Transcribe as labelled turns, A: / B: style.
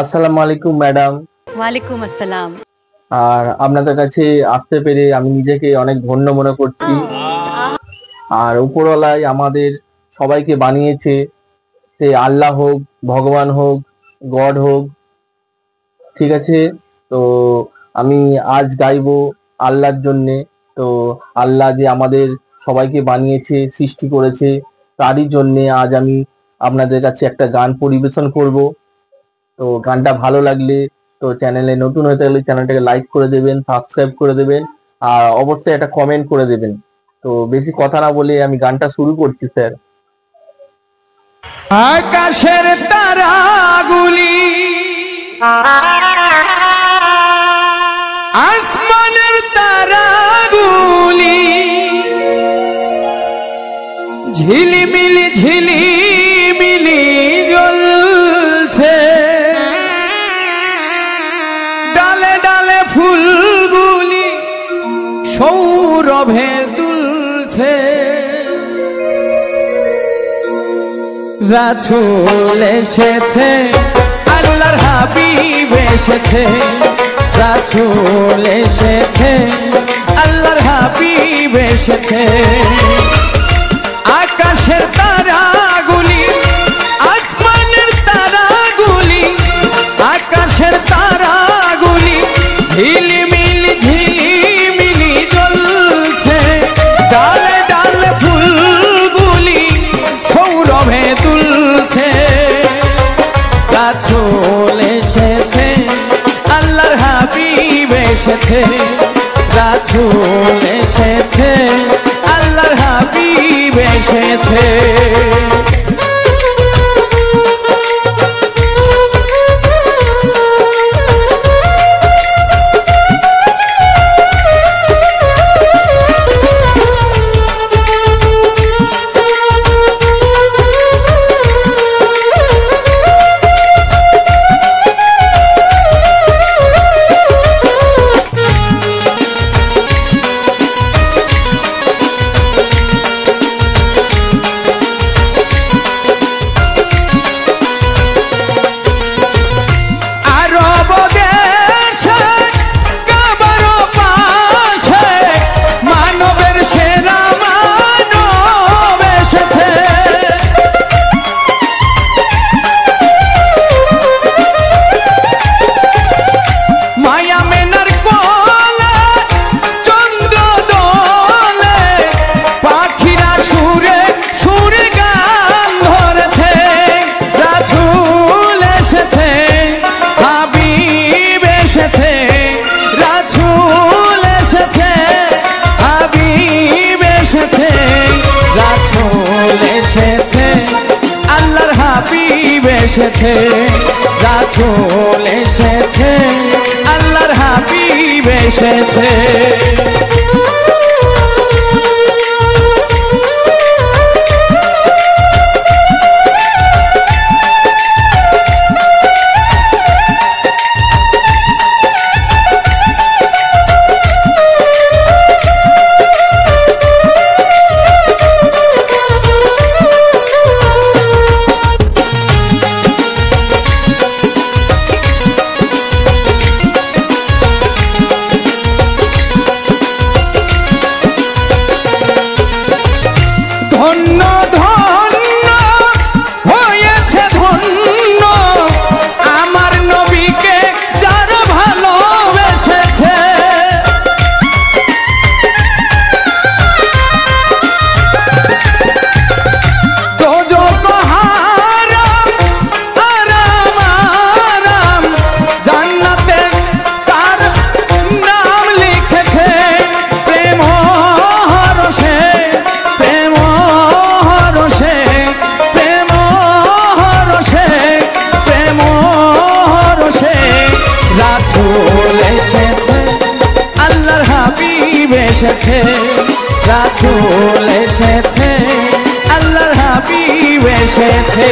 A: আসসালামু আলাইকুম ম্যাডাম।
B: ওয়ালাইকুম আসসালাম।
A: আর আপনাদের কাছে আসতে পেরে আমি নিজেকে অনেক ধন্য মনে করছি। আর উপরওয়ালাই আমাদের সবাইকে বানিয়েছে, সে আল্লাহ হোক, ভগবান হোক, গড হোক, ঠিক আছে। তো আমি আজ গাইবো আল্লাহর জন্যে। তো আল্লাহ যে আমাদের সবাইকে বানিয়েছে, সৃষ্টি করেছে, তারই জন্যে আজ আমি আপনাদের কাছে একটা গান পরিবেশন করব। তো গানটা ভালো লাগলে, তো চ্যানেলে নতুন হয়ে থাকলে চ্যানেলটাকে লাইক করে দেবেন, সাবস্ক্রাইব করে দেবেন, আর অবশ্যই একটা কমেন্ট করে দেবেন। তো বেশি কথা না বলে আমি গানটা শুরু করছি স্যার।
C: আকাশের তারাগুলি আসমানের তারাগুলি ঝিলিমিলি ঝিলিমিলি জ্বলছে, ডালে ডালে ফুলগুলি সৌরভে দুলছে। রাসূল এসেছে, আল্লাহর হাবিব এসেছে, রাসূল এসেছে, আল্লাহর হাবিব এসেছে। আকাশের তারাগুলি আসমানের তারাগুলি, আকাশের তারাগুলি ঝিলিমিলি ঝিলিমিলি জ্বলছে, ডালে ডালে ফুলগুলি সৌরভে তুলছে। রাসূল এসেছে, আল্লাহর হাবিব এসেছে, রাসূল এসেছে, আল্লাহর হাবিব এসেছে। এসেছে, রাসূল এসেছে, আল্লাহর হাবিব এসেছে। ধন্য ধন্য হয়েছে ধন্য আমার নবীকে যারা ভালোবেসেছে। দোজখ হারাম আরাম আরাম, জান্নাতে তার নাম লিখেছে। প্রেম হরষে প্রেম হরষে প্রেম হরষে প্রেম হরষে রাসূল এসেছে, আল্লাহর হাবিব এসেছে, রাসূল এসেছে, আল্লাহর হাবিব এসেছে।